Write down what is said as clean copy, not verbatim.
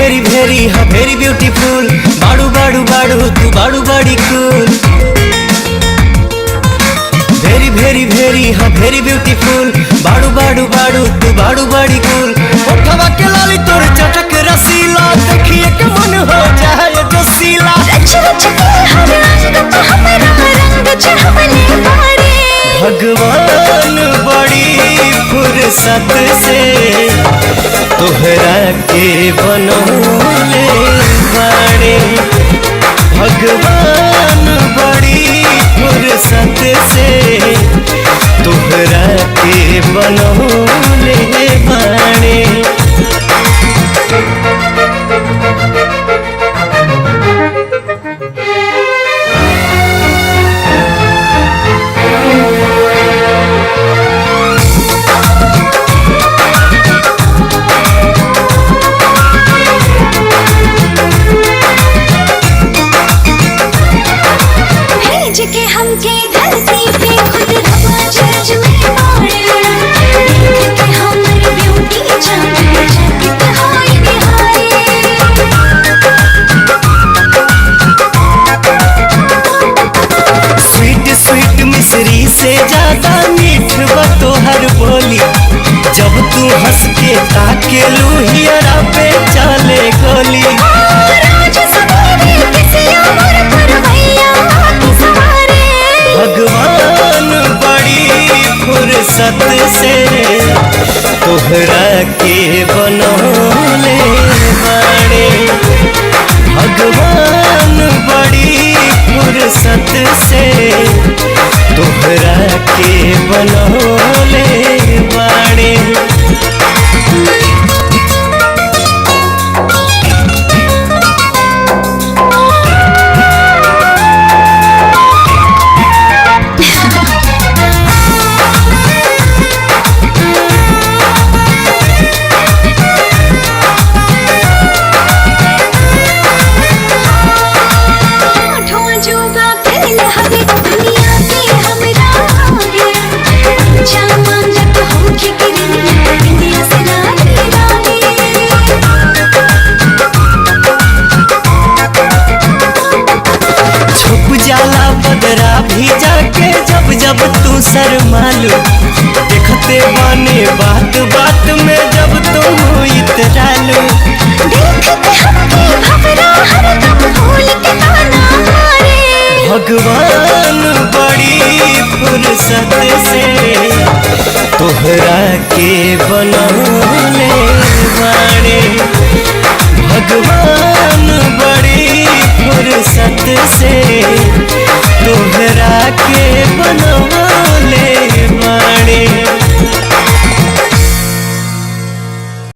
भेरी भेरी हाँ भेरी ब्यूटीफुल, बाड़ू बाड़ू बाड़ू तू बाड़ू बड़ी कूल। भेरी भेरी भेरी हाँ भेरी ब्यूटीफुल, बाड़ू बाड़ू बाड़ू तू बाड़ू बड़ी कूल। ओठवा के लाली तोर चटक रसीला, देखिए के मन हो जाए जोशीला। भगवान बड़ी फुर्सत से तोहरा के बनौले बाड़े। भगवान बड़ी फुर्सत से तोहरा के बनौले बाड़े। मिश्री से ज्यादा मीठ बा तोहर बोली, जब तू हंस के ताके लुहियरा पे चले गोली। भगवान बड़ी फुर्सत से तोहरा के बनौले बाड़े। भगवान बड़ी फुर्सत से तोहरा के बनौले बाड़े। जाला बदरा भी जाके जब जब तू शर्मालू, देखते बने बात बात में जब तुम इतरालू। भगवान बड़ी फुर्सत से तोहरा के बनौले बाड़े। भगवान